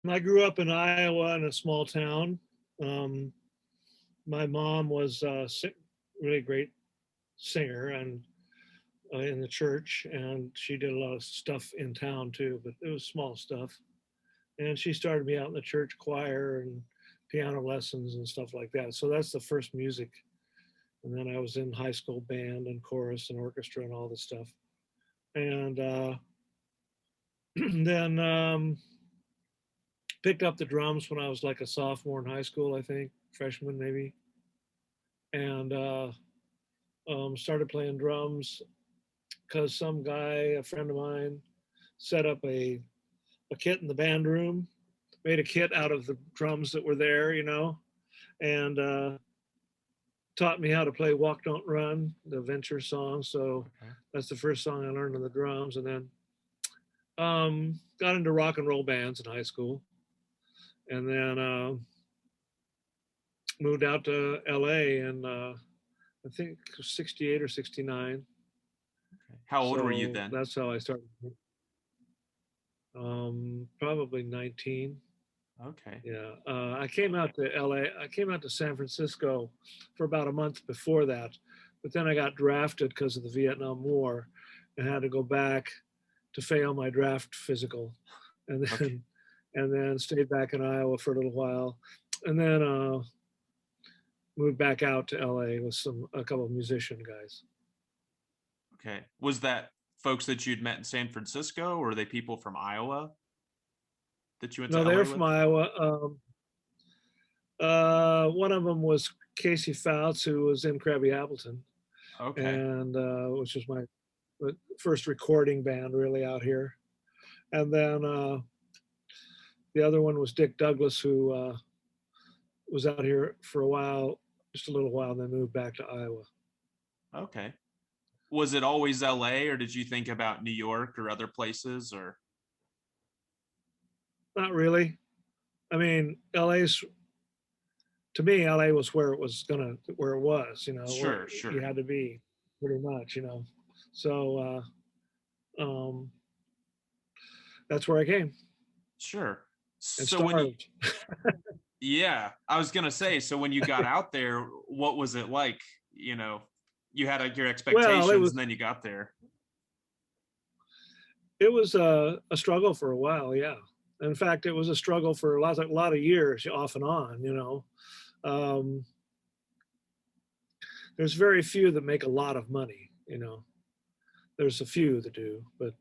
I grew up in Iowa in a small town. Um, my mom was a really great singer and in the church, and she did a lot of stuff in town too, but it was small stuff. And she started me out in the church choir and piano lessons and stuff like that. So that's the first music. And then I was in high school band and chorus and orchestra and all this stuff. And then picked up the drums when I was like a sophomore in high school, I think, freshman maybe, and started playing drums because some guy, a friend of mine, set up a kit in the band room, made a kit out of the drums that were there, and taught me how to play Walk Don't Run, the Venture song. So Okay. that's the first song I learned on the drums. And then got into rock and roll bands in high school. And then moved out to LA and I think 68 or 69. Okay. How old were you So then? that's how I started. Probably 19. Okay. Yeah. I came out to LA. I came out to San Francisco for about a month before that. But then I got drafted because of the Vietnam War and had to go back to fail my draft physical. And Okay. then and then stayed back in Iowa for a little while. And then moved back out to LA with a couple of musician guys. Okay. Was that folks that you'd met in San Francisco, or are they people from Iowa that you went to No, they're LA from with? Iowa. One of them was Casey Fouts, who was in Krabby Appleton, Okay. and which was my first recording band really out here. And then the other one was Dick Douglas, who was out here for a while, just a little while, and then moved back to Iowa. Okay. Was it always LA, or did you think about New York or other places, or? Not really. I mean, LA's to me, LA was where it was, where Sure, you sure, had to be, pretty much. So um, that's where I came sure. and So when you, starved. yeah, I was gonna say, so when you got out there, what was it like? You had your Well, expectations, and then you got there. it was a struggle for a while, yeah. In fact, it was a struggle for a lot of years, off and on. Um, there's very few that make a lot of money. There's a few that do, but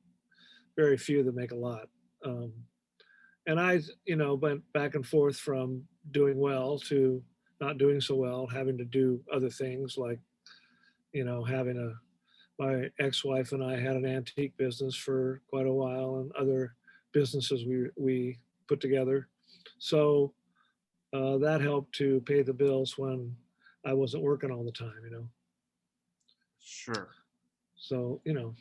very few that make a lot. Um, and I, went back and forth from doing well to not doing so well, having to do other things like, having my ex-wife and I had an antique business for quite a while and other businesses we put together. So that helped to pay the bills when I wasn't working all the time. Sure, So, you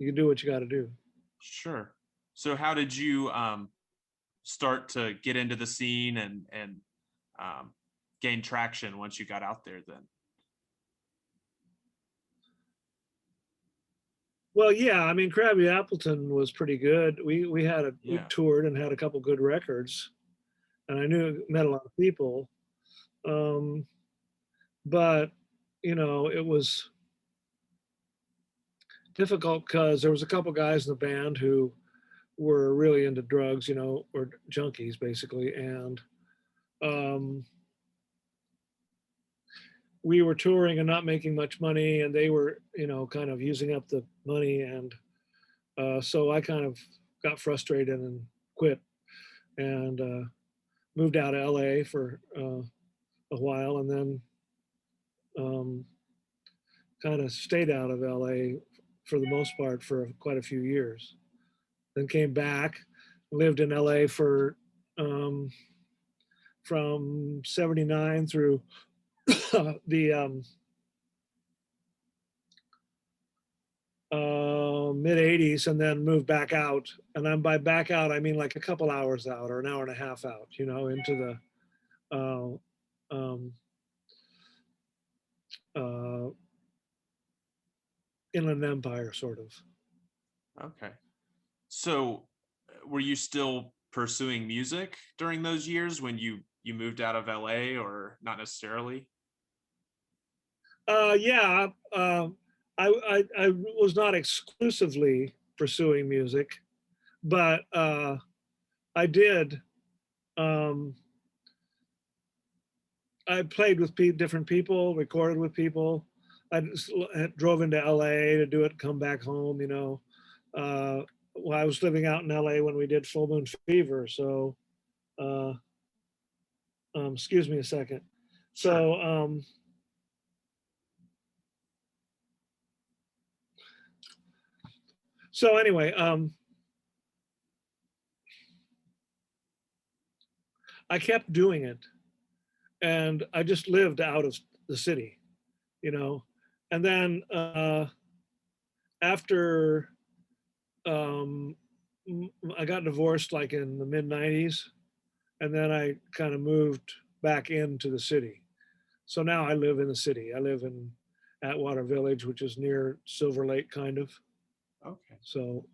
can do what you got to do. sure. So how did you start to get into the scene and um, gain traction once you got out there? Then. Well, yeah, I mean, Krabby Appleton was pretty good. We Yeah. toured and had a couple good records, and I met a lot of people. Um, but it was difficult because there was a couple guys in the band who were really into drugs, or junkies basically, and um, we were touring and not making much money, and they were, kind of using up the money, and so I kind of got frustrated and quit and moved out of LA for a while, and then um, kind of stayed out of LA for the most part for quite a few years. Then came back, lived in LA for um, from '79 through the mid '80s, and then moved back out. And I'm by back out, I mean like a couple hours out or an hour and a half out, into the um, uh, Inland Empire, sort of. Okay. So were you still pursuing music during those years when you moved out of LA, or not necessarily? Yeah, I was not exclusively pursuing music, but I did. Um, I played with different people, recorded with people. Drove into LA to do it, come back home. Uh, well, I was living out in LA when we did Full Moon Fever. So, uh, excuse me a second. Sure. So, anyway, I kept doing it, and I just lived out of the city, you know. And then after um, I got divorced, like in the mid '90s, and then I kind of moved back into the city. So now I live in the city. I live in Atwater Village, which is near Silver Lake, kind of. Okay. So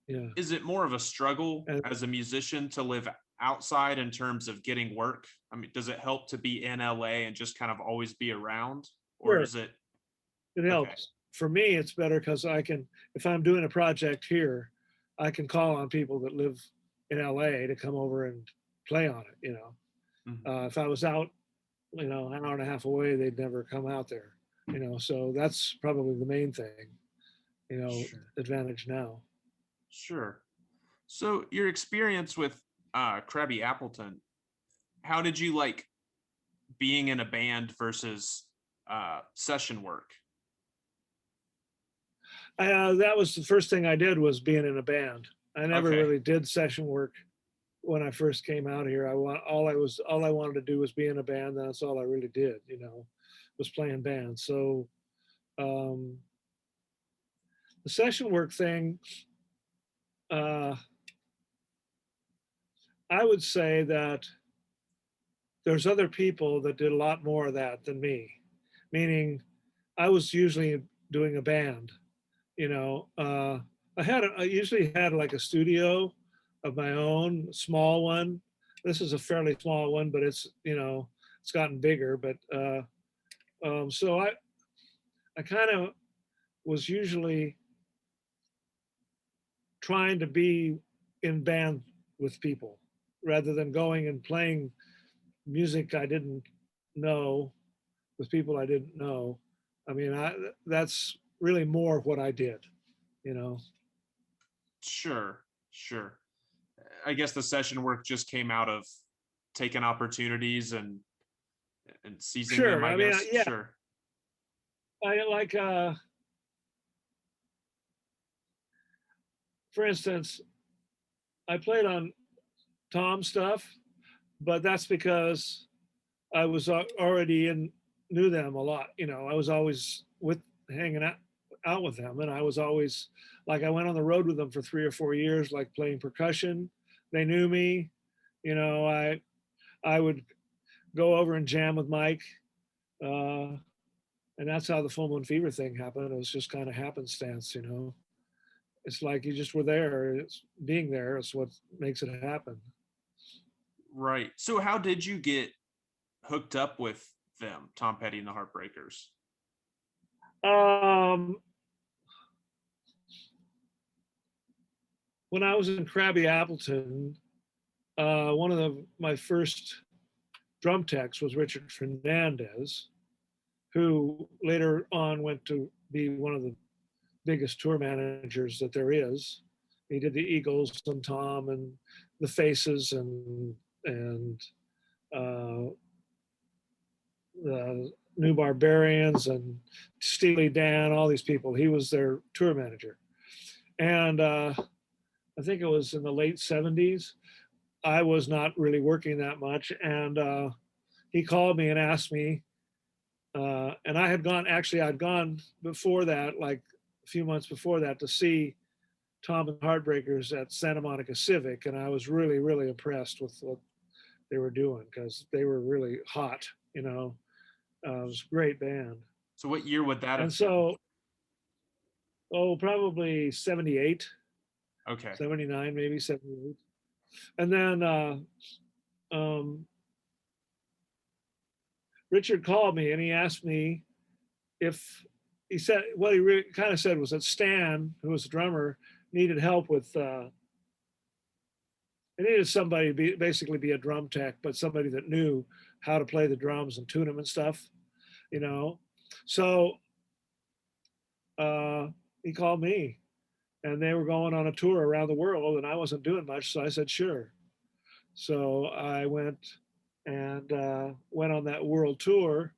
yeah, Is it more of a struggle and as a musician to live outside in terms of getting work? I mean, does it help to be in LA and just kind of always be around? Or sure, is it it okay? helps. For me, it's better because I can, if I'm doing a project here, I can call on people that live in LA to come over and play on it. Mhm. If I was out, an hour and a half away, they'd never come out there. So that's probably the main thing. Sure. Advantage now. Sure. So your experience with Krabby Appleton, how did you like being in a band versus session work? That was the first thing I did, was being in a band. I never Okay. really did session work when I first came out here. All I wanted to do was be in a band. That's all I really did, was playing bands. So um, the session work thing, uh, I would say that there's other people that did a lot more of that than me. Meaning, I was usually doing a band. I usually had like a studio of my own, small one. This is a fairly small one, but it's gotten bigger. But so I kind of was usually trying to be in band with people rather than going and playing music I didn't know with people I didn't know. I mean, that's really more of what I did, you know. Sure. Sure. I guess the session work just came out of taking opportunities and seizing them, Sure. I I mean, guess. yeah, Sure. I like, for instance, I played on Tom stuff, but that's because I was already knew them a lot. I was always hanging out with them, and I was always like, I went on the road with them for 3 or 4 years, like playing percussion. They knew me. I would go over and jam with Mike, uh, and that's how the Full Moon Fever thing happened. It was just kind of happenstance. It's like you just were there. It's being there is what makes it happen. Right. So how did you get hooked up with them, Tom Petty and the Heartbreakers? Um, when I was in Krabby Appleton, one of my first drum techs was Richard Fernandez, who later on went to be one of the biggest tour managers that there is. He did the Eagles and Tom and the Faces and uh, the New Barbarians and Steely Dan, all these people. He was their tour manager. And I think it was in the late 70s. I was not really working that much. And he called me and asked me, and I'd gone before that, like a few months before that, to see Tom and Heartbreakers at Santa Monica Civic. And I was really, really impressed with what they were doing because they were really hot, it was a great band. So what year would that And have been? so, oh, probably 78, Okay. 79, maybe 78. And then um, Richard called me and he asked me if he said what he really kind of said was that Stan, who was the drummer, needed help with. It needed somebody to basically be a drum tech, but somebody that knew how to play the drums and tune them and stuff, you know. So uh, he called me, and they were going on a tour around the world, and I wasn't doing much, so I said sure. So I went on that world tour,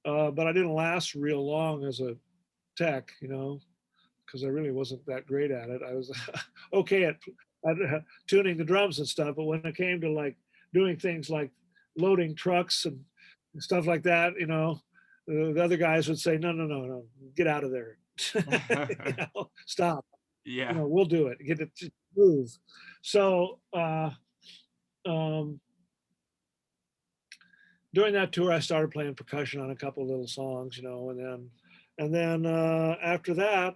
but I didn't last real long as a tech, because I really wasn't that great at it. I was okay at tuning the drums and stuff, but when it came to like doing things like loading trucks and stuff like that, the other guys would say, no, no, no, no, get out of there. Stop. Yeah. We'll do it. Get it to move. So um, during that tour, I started playing percussion on a couple of little songs, and then after that,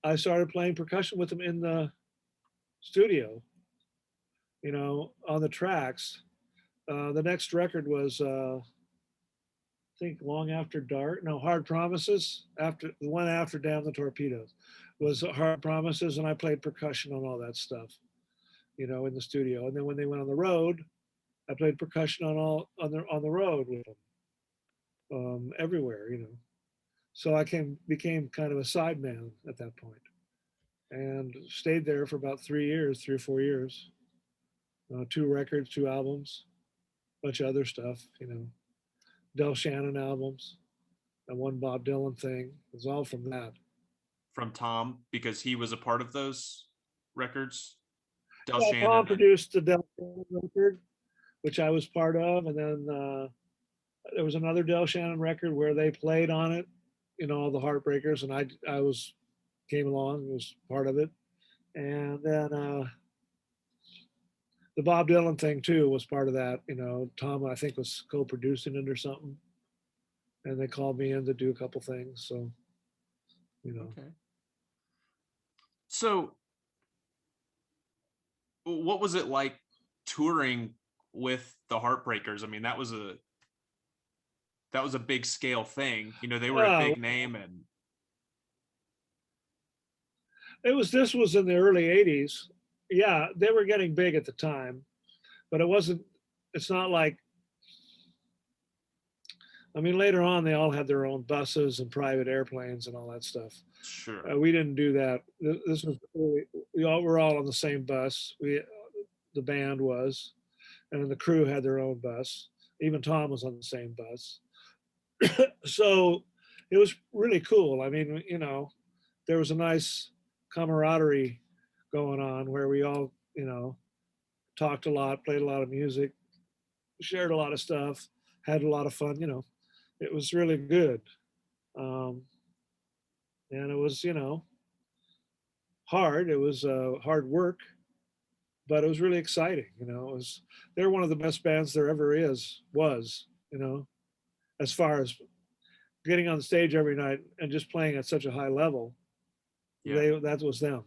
I started playing percussion with them in the studio, on the tracks. The next record was, I think, Long After Dark. No, Hard Promises. After the one after Damn the Torpedoes was Hard Promises, and I played percussion on all that stuff, in the studio. And then when they went on the road, I played percussion on the road with them, everywhere, So I became kind of a sideman at that point, and stayed there for about 3 or 4 years. 2 records, 2 albums, bunch of other stuff, Del Shannon albums, and one Bob Dylan thing. It was all from that. From Tom, because he was a part of those records. Del Yeah, Shannon Tom produced the Del Shannon record, which I was part of, and then there was another Del Shannon record where they played on it, all the Heartbreakers, and I came along, was part of it, and then the Bob Dylan thing too was part of that. Tom I think was co-producing it or something, and they called me in to do a couple things. So, Okay. So, what was it like touring with the Heartbreakers? I mean, that was a big scale thing. They were a big name, and this was in the early '80s. Yeah, they were getting big at the time, but it's not like, I mean, later on they all had their own buses and private airplanes and all that stuff. sure. We didn't do that. This was early. We all were all on the same bus. The band was, and the crew had their own bus. Even Tom was on the same bus. So it was really cool. I mean, there was a nice camaraderie going on where we all, talked a lot, played a lot of music, shared a lot of stuff, had a lot of fun. It was really good. Um, and it was, hard. It was hard work, but it was really exciting. They're one of the best bands there ever was, as far as getting on the stage every night and just playing at such a high level. Yeah. That was them.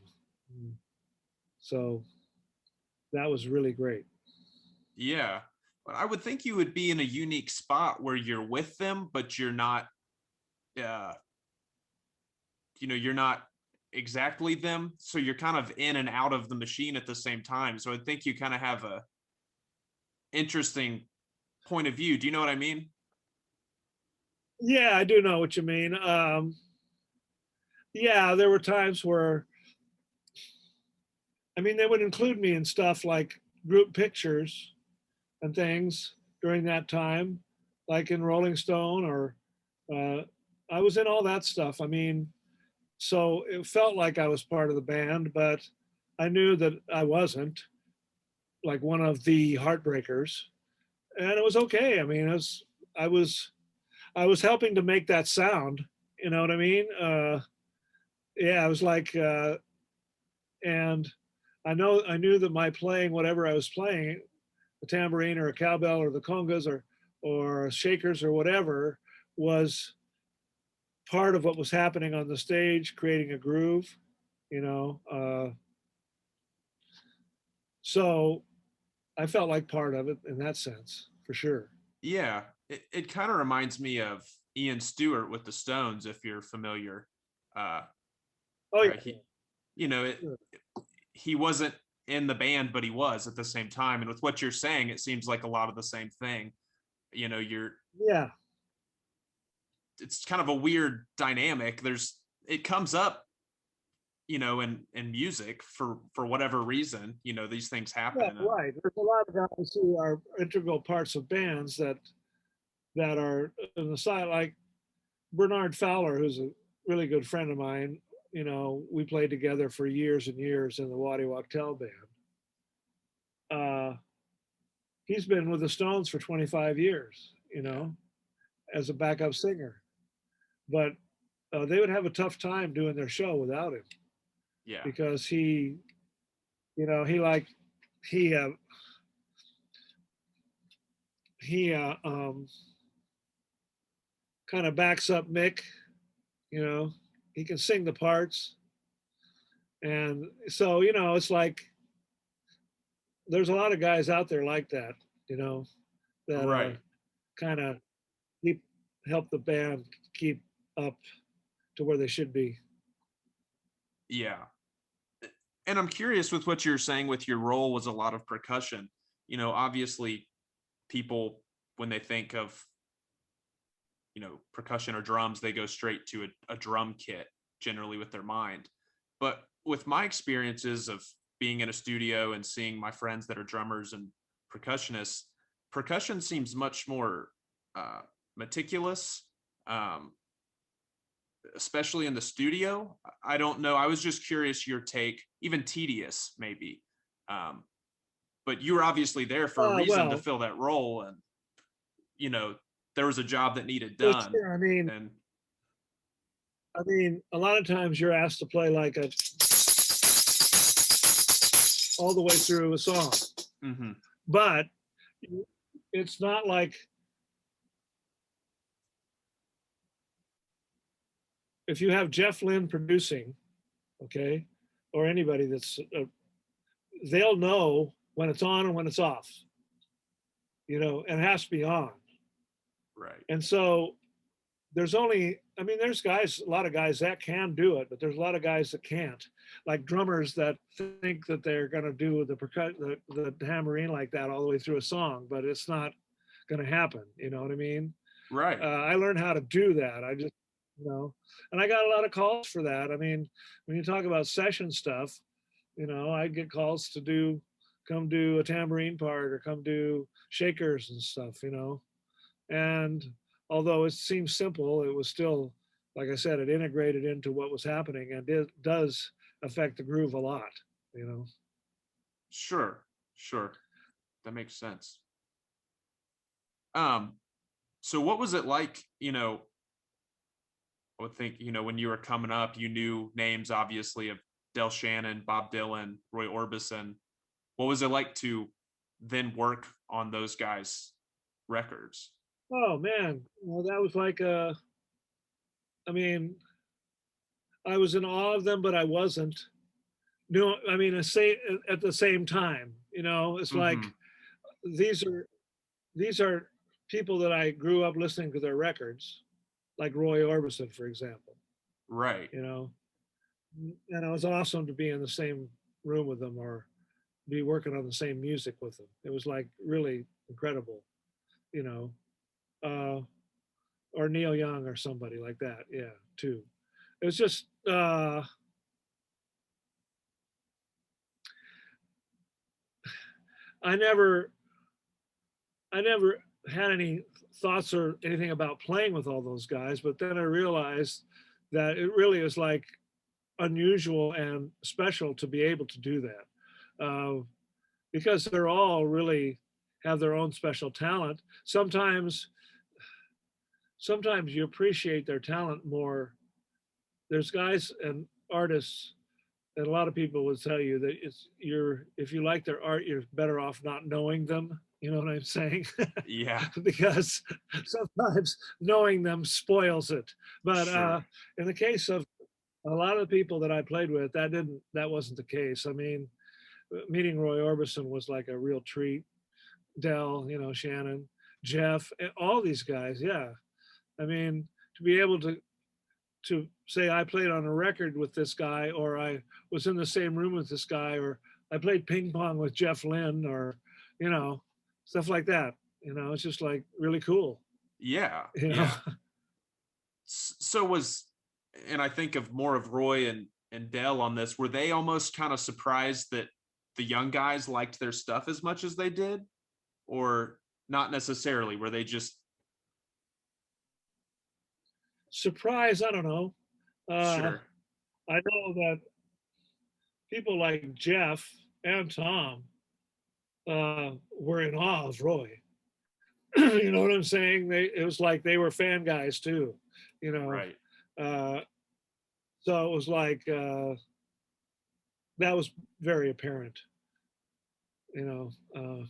So that was really great. Yeah. But I would think you would be in a unique spot where you're with them, but you're not, uh, you're not exactly them. So you're kind of in and out of the machine at the same time. So I think you kind of have a interesting point of view. Do you know what I mean? Yeah, I do know what you mean. Yeah, there were times where, I mean, they would include me in stuff like group pictures and things during that time, like in Rolling Stone, or I was in all that stuff. I mean, so it felt like I was part of the band, but I knew that I wasn't, like one of the Heartbreakers, and it was okay. I mean, I was I was helping to make that sound. You know what I mean? Yeah, I was like, and I knew that my playing whatever I was playing, a tambourine or a cowbell or the congas or shakers or whatever, was part of what was happening on the stage, creating a groove. You know, So I felt like part of it in that sense, for sure. Yeah, it kind of reminds me of Ian Stewart with the Stones, if you're familiar. Uh, Oh how yeah, you know, it, sure. he wasn't in the band, but he was at the same time. And with what you're saying, it seems like a lot of the same thing. You're Yeah, it's kind of a weird dynamic. It comes up, in music for whatever reason. These things yeah, happen, and right. There's a lot of guys who are integral parts of bands that are in the side, like Bernard Fowler, who's a really good friend of mine. We played together for years and years in the Waddy Wachtel band. Uh, he's been with the Stones for 25 years, yeah, as a backup singer. But they would have a tough time doing their show without him yeah, because he like he he kind of backs up Mick. You know, he can sing the parts, and so it's like there's a lot of guys out there like that. You know, that right, kind of keep help the band keep up to where they should be. yeah. And I'm curious with what you're saying with your role was a lot of percussion. Obviously, people when they think of percussion or drums, they go straight to a drum kit generally with their mind. But with my experiences of being in a studio and seeing my friends that are drummers and percussionists, percussion seems much more uh, meticulous, um, especially in the studio. I don't know. I was just curious your take, even tedious maybe. Um, but you were obviously there for a reason to Well, fill that role, and you know there was a job that needed well, done. sure. And A lot of times you're asked to play like a all the way through a song, mhm, but it's not like if you have Jeff Lynne producing, okay, or anybody they'll know when it's on and when it's off, and it has to be on. right, And so there's guys, a lot of guys that can do it, but there's a lot of guys that can't, like drummers that think that they're going to do the tambourine like that all the way through a song, but it's not going to happen. You know what I mean? right, I learned how to do that. And I got a lot of calls for that. When you talk about session stuff, I get calls to come do a tambourine part or come do shakers and stuff, and although it seems simple, it was still, like I said, it integrated into what was happening, and it does affect the groove a lot, you know. sure, sure, that makes sense. Um, so what was it like? I would think when you were coming up, you knew names obviously of Del Shannon, Bob Dylan, Roy Orbison. What was it like to then work on those guys' records? Oh man, well that was like I mean, I was in awe of them, but I wasn't. No, at the same time, it's like Hmm. these are these are people that I grew up listening to their records, like Roy Orbison, for example. Right. You know, and it was awesome to be in the same room with them or be working on the same music with them. It was like really incredible, you know, uh, or Neil Young or somebody like that. Yeah, too. It was just, I never, I never had any thoughts or anything about playing with all those guys, but then I realized that it really is like unusual and special to be able to do that. Because they're all really have their own special talent. Sometimes you appreciate their talent more. There's guys and artists, and a lot of people would tell you that if you like their art, you're better off not knowing them. You know what I'm saying? Yeah. Because sometimes knowing them spoils it. But Sure. in the case of a lot of the people that I played with, that wasn't the case. meeting Roy Orbison was like a real treat. Dell, Shannon, Jeff, all these guys. Yeah. I mean, to be able to say I played on a record with this guy, or I was in the same room with this guy, or I played ping pong with Jeff Lynne, or you know, stuff like that. It's just like really cool. Yeah, You know, yeah. So was, and I think of more of Roy and Dell on this. Were they almost kind of surprised that the young guys liked their stuff as much as they did, or not necessarily? Were they just surprise. I don't know. Uh, sure? I know that people like Jeff and Tom were in awe of Roy. You know what I'm saying? It was like they were fan guys too. You know, Right. uh, so it was like that was very apparent. You know,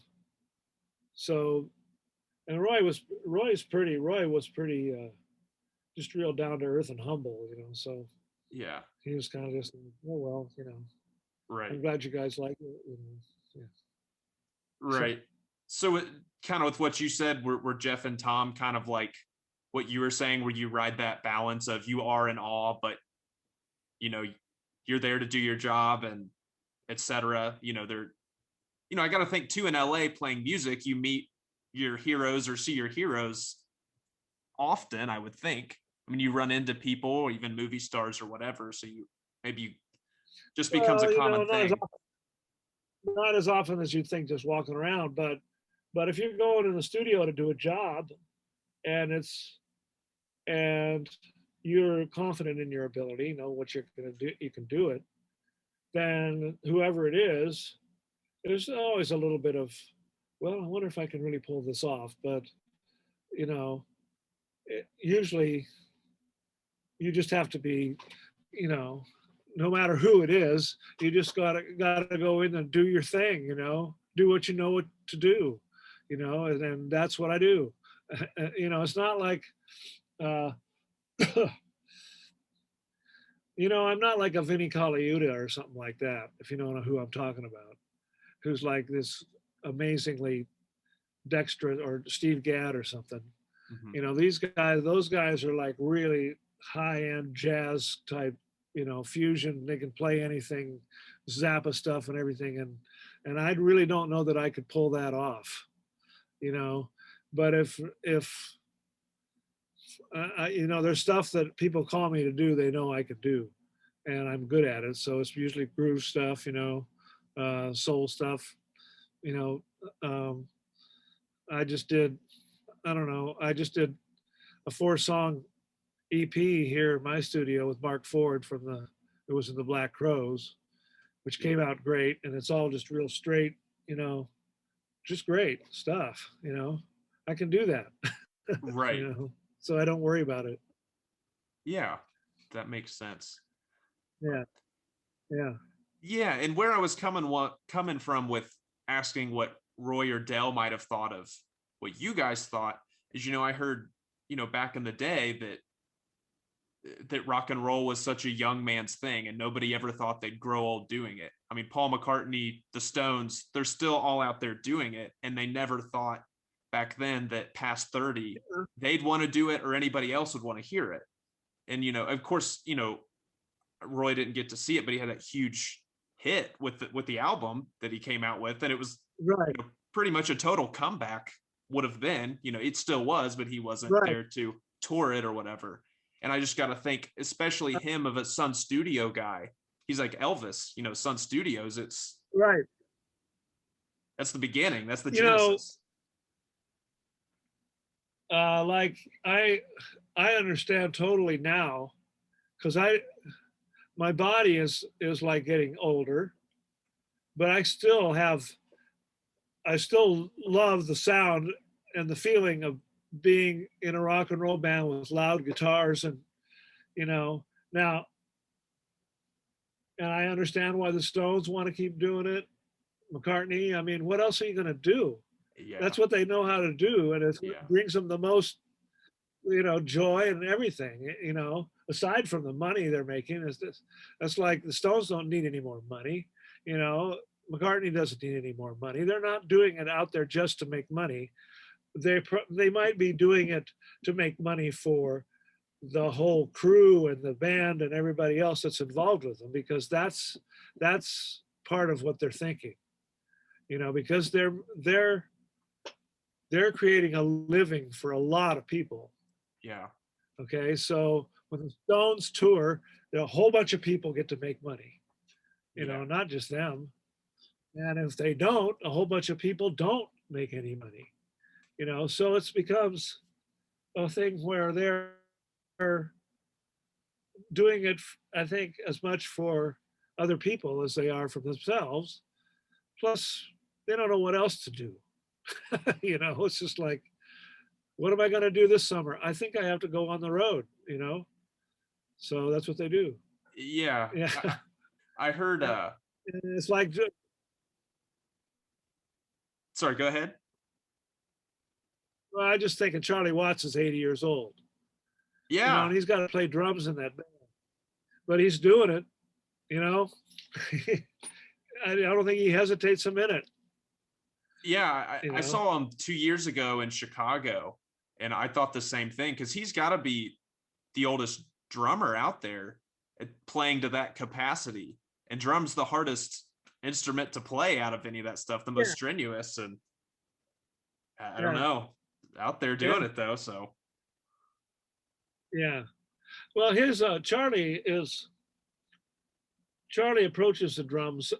so and Roy was pretty just real down to earth and humble. So Yeah. he was kind of just, oh well, Right. I'm glad you guys like it. Yeah. So Right. So it, kind of with what you said, were Jeff and Tom kind of like what you were saying, where you ride that balance of you are in awe, but you know you're there to do your job and etc. They're I got to think too, in LA playing music, you meet your heroes or see your heroes often, I would think. I mean, you run into people or even movie stars or whatever, so you just becomes a common not as thing. not as often as you'd think just walking around, but if you're going in the studio to do a job and and you're confident in your ability, you know what you're going to do, you can do it, then whoever it is, there's always a little bit of, well, I wonder if I can really pull this off. But you know usually you just have to be, you know no matter who it is, you just gotta go in and do your thing. Do what you know what to do. And that's what I do. It's not like uh I'm not like a Vinnie Colaiuta or something like that, if you know who I'm talking about, who's like this amazingly dexterous, or Steve Gadd or something. Mm-hmm. Those guys are like really high end jazz type, fusion. They can play anything, Zappa stuff and everything. And I really don't know that I could pull that off, you know. But if there's stuff that people call me to do, they know I could do, and I'm good at it. So it's usually groove stuff, soul stuff, you know. I just did, I don't know, I just did a 4-song EP here in my studio with Mark Ford it was in the Black Crows, which Yeah. came out great. And it's all just real straight, just great stuff. I can do that, Right. so I don't worry about it. Yeah, that makes sense. Yeah. Yeah. Yeah, and where I was coming from with asking what Roy or Dell might have thought of what you guys thought is, I heard, back in the day that rock and roll was such a young man's thing and nobody ever thought they'd grow old doing it. I mean, Paul McCartney, the Stones, they're still all out there doing it, and they never thought back then that past 30 they'd want to do it or anybody else would want to hear it. And of course, Roy didn't get to see it, but he had a huge hit with the album that he came out with, and it was Right. pretty much a total comeback. Would have been, it still was, but he wasn't Right. there to tour it or whatever. And I just got to think, especially him, of a Sun Studio guy. He's like Elvis, Sun Studios. Right. That's the beginning. That's the You know, genesis. like I understand totally now, because my body is like getting older, but I still love the sound and the feeling of being in a rock and roll band with loud guitars. And now, and I understand why the Stones want to keep doing it. McCartney, I mean, what else are you going to do? Yeah. That's what they know how to do, and it Yeah. brings them the most, joy and everything. Aside from the money they're making, that's like the Stones don't need any more money. McCartney doesn't need any more money. They're not doing it out there just to make money. They might be doing it to make money for the whole crew and the band and everybody else that's involved with them, because that's part of what they're thinking, because they're creating a living for a lot of people. Yeah. Okay, so when the Stones tour, a whole bunch of people get to make money, Yeah. not just them. And if they don't, a whole bunch of people don't make any money, so it becomes a thing where they're doing it, I think, as much for other people as they are for themselves. Plus, they don't know what else to do. It's just like, what am I going to do this summer? I think I have to go on the road. So that's what they do. Yeah. Yeah. I heard It's like, sorry, go ahead. well, I just think Charlie Watts is 80 years old, Yeah. and he's got to play drums in that band, but he's doing it, I don't think he hesitates a minute. Yeah, I saw him 2 years ago in Chicago, and I thought the same thing, because he's got to be the oldest drummer out there playing to that capacity. And drum's the hardest instrument to play out of any of that stuff, the most strenuous. And I don't know, out there doing it though. So yeah, well, his Charlie approaches the drums.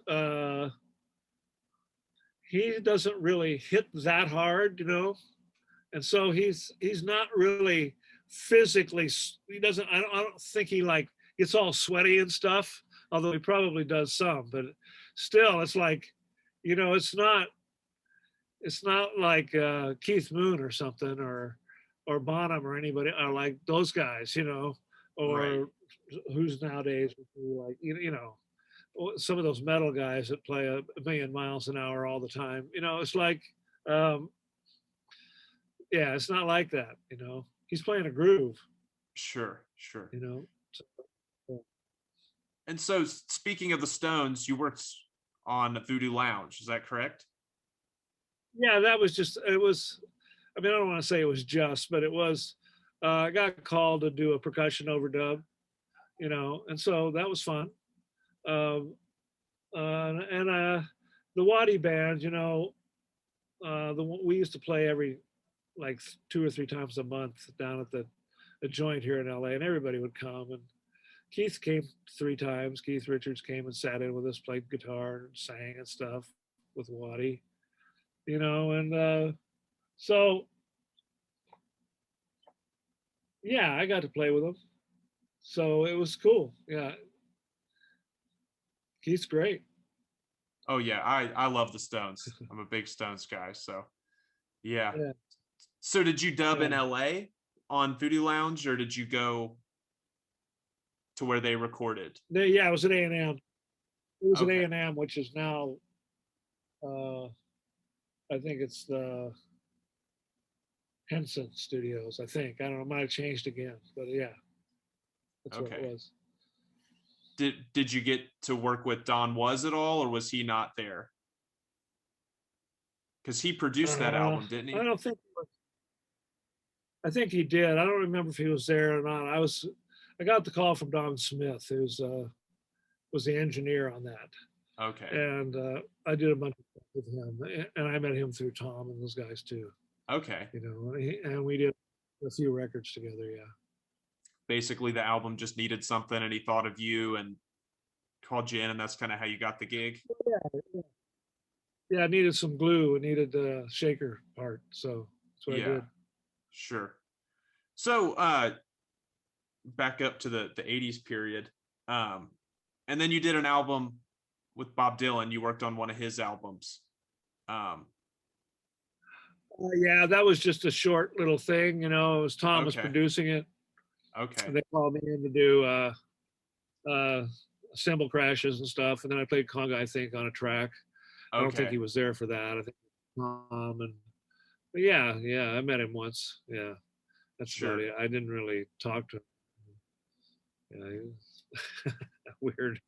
He doesn't really hit that hard, and so he's not really physically. He doesn't. I don't think he like gets all sweaty and stuff. Although he probably does some, but still, it's like, it's not like Keith Moon or something, or Bonham or anybody, or like those guys, or right. who's nowadays like, some of those metal guys that play a million miles an hour all the time. It's like, yeah, it's not like that. He's playing a groove. Sure, sure. So, yeah. And so, speaking of the Stones, you worked on Voodoo Lounge. Is that correct? Yeah, that was just, it was, I mean, I don't want to say it was just, but it was, I got called to do a percussion overdub, and so that was fun. Um, and the Waddy band, we used to play every like 2 or 3 times a month down at the joint here in LA, and everybody would come. And Keith came 3 times. Keith Richards came and sat in with us, played guitar and sang and stuff with Waddy, and so yeah, I got to play with him. So it was cool. Yeah. Keith's great. Oh yeah, I love the Stones. I'm a big Stones guy. So yeah. Yeah. So did you dub in LA on Voodoo Lounge, or did you go to where they recorded? Yeah, it was at A&M. It was Okay. at A&M, which is now, I think it's the Henson Studios. I think, I don't know, it might have changed again, but yeah, that's what it Okay. was. Did you get to work with Don Was at all, or was he not there? Because he produced that album, didn't I he? don't think. I think he did. I don't remember if he was there or not. I got the call from Don Smith, who's was the engineer on that, Okay. and I did a bunch of stuff with him, and I met him through Tom and those guys too. Okay. And we did a few records together. Yeah. Basically, the album just needed something, and he thought of you and called you in, and that's kind of how you got the gig. Yeah, I needed some glue. I needed the shaker part, so that's what I did. Sure. So back up to the 80s period. And then you did an album with Bob Dylan. You worked on one of his albums. Yeah, that was just a short little thing. It was Tom was Okay. producing it. Okay. And they called me in to do cymbal crashes and stuff, and then I played conga, I think, on a track. I don't think he was there for that. I think Tom but yeah, I met him once. Yeah, that's about it. I didn't really talk to him. Yeah, he was weird.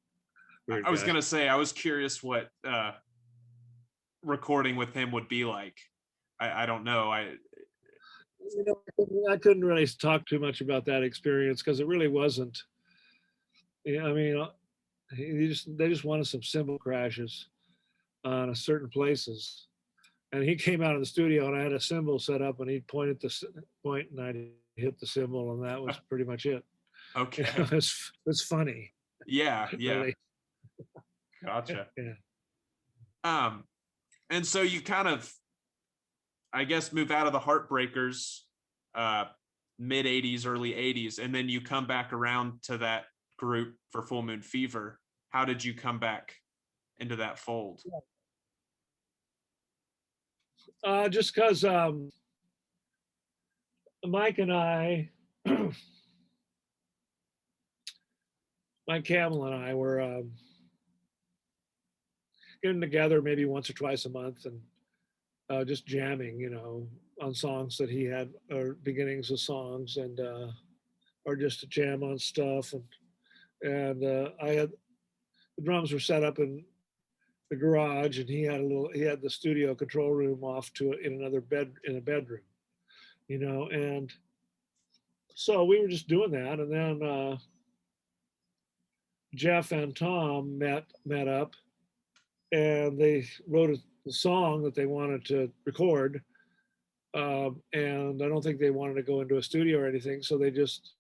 I was gonna say, I was curious what recording with him would be like. I don't know. I couldn't really talk too much about that experience because it really wasn't. I mean, they just wanted some cymbal crashes on certain places, and he came out of the studio and I had a cymbal set up, and he'd point at the point, and I'd hit the cymbal, and that was pretty much it. Okay. It's funny. Yeah. Really. Gotcha. Yeah. And so you kind of, I guess, move out of the Heartbreakers, mid 80s, early 80s, and then you come back around to that group for Full Moon Fever. How did you come back into that fold? Just because Mike and I, Mike Camel and I were getting together maybe once or twice a month and just jamming, on songs that he had, or beginnings of songs, and or just to jam on stuff. And I had the drums were set up in the garage, and he had the studio control room off to in another in a bedroom, and so we were just doing that, and then Jeff and Tom met up, and they wrote a song that they wanted to record, and I don't think they wanted to go into a studio or anything, so they just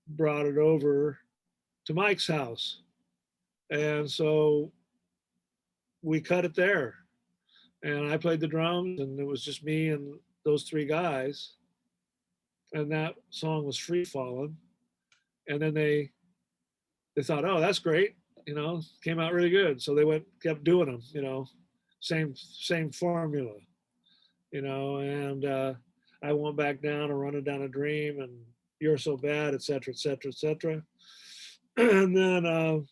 brought it over to Mike's house, and so we cut it there, and I played the drums, and it was just me and those three guys, and that song was Free Fallin', and then they thought, oh, that's great, came out really good, so they kept doing them, same formula, and I Won't Back Down, and Running Down a Dream, and You're So Bad, etc., etc., etc. And then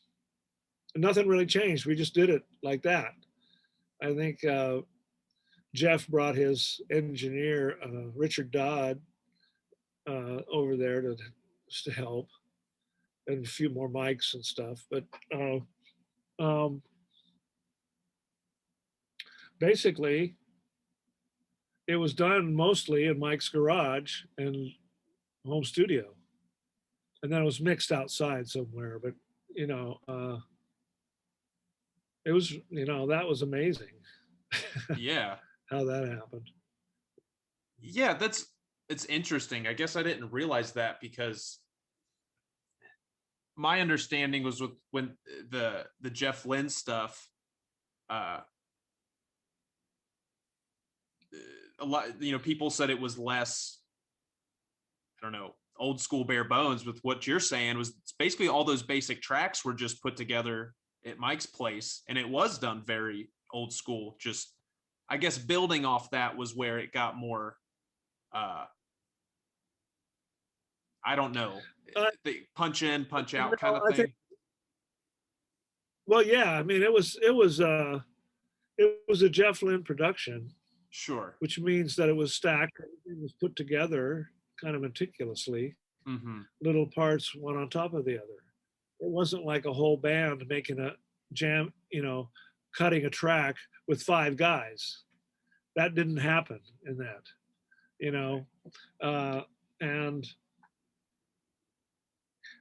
nothing really changed. We just did it like that. I think Jeff brought his engineer, Richard Dodd, over there to help, and a few more mics and stuff. But basically, it was done mostly in Mike's garage and home studio, and then it was mixed outside somewhere. But it was that was amazing. Yeah. How that happened. Yeah, it's interesting. I guess I didn't realize that, because my understanding was when the Jeff Lynne stuff, a lot, people said it was less, I don't know, old school bare bones. With what you're saying was basically all those basic tracks were just put together at Mike's place, and it was done very old school. Just, I guess, building off that was where it got more, I don't know, the punch in, punch out kind of thing. Well, yeah, I mean, it was a Jeff Lynne production. Sure. Which means that it was stacked. Everything was put together kind of meticulously, little parts one on top of the other. It wasn't like a whole band making a jam, cutting a track with five guys. That didn't happen in that,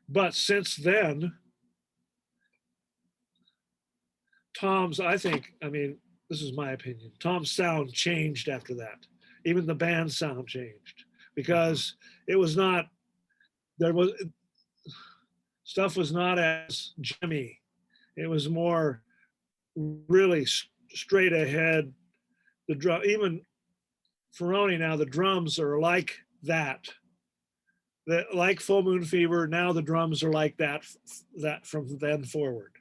but since then, I mean, this is my opinion, Tom's sound changed after that. Even the band's sound changed, because it was not, stuff was not as jammy. It was more really straight ahead. The drum, even Ferroni, now the drums are like that. Like Full Moon Fever, now the drums are like that from then forward.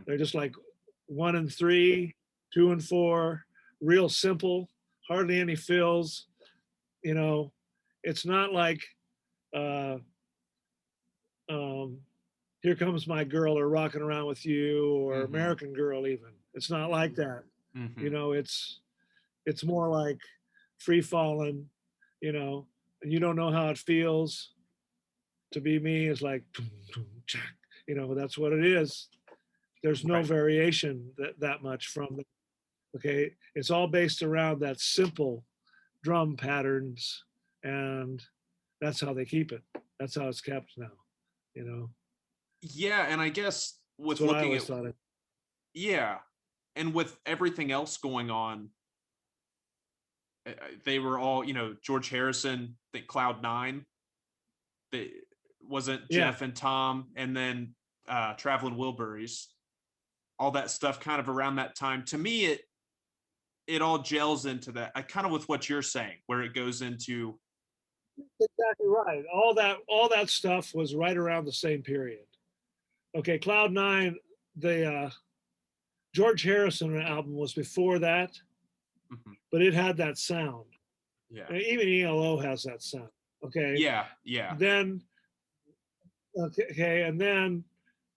They're just like 1 and 3, 2 and 4, real simple, hardly any fills. It's not like Here Comes My Girl or Rocking Around with You or American Girl even. It's not like that. It's more like Free Fallin', and You Don't Know How It Feels to Be Me is like, that's what it is. There's no variation that much from Okay, it's all based around that simple drum patterns, and that's how they keep it. That's how it's kept now. You know, Yeah, and I guess that's with what I looking always at, thought. yeah, and with everything else going on, they were all, George Harrison, I think Cloud Nine, they wasn't Yeah, Jeff and Tom, and then Traveling Wilburys, all that stuff kind of around that time. To me, it all gels into that. I kind of with what you're saying, where it goes into. exactly right. All that stuff was right around the same period. Okay, Cloud Nine, the George Harrison album was before that, Mhm. but it had that sound. Yeah, Even ELO has that sound. Okay, yeah, yeah, then okay, and then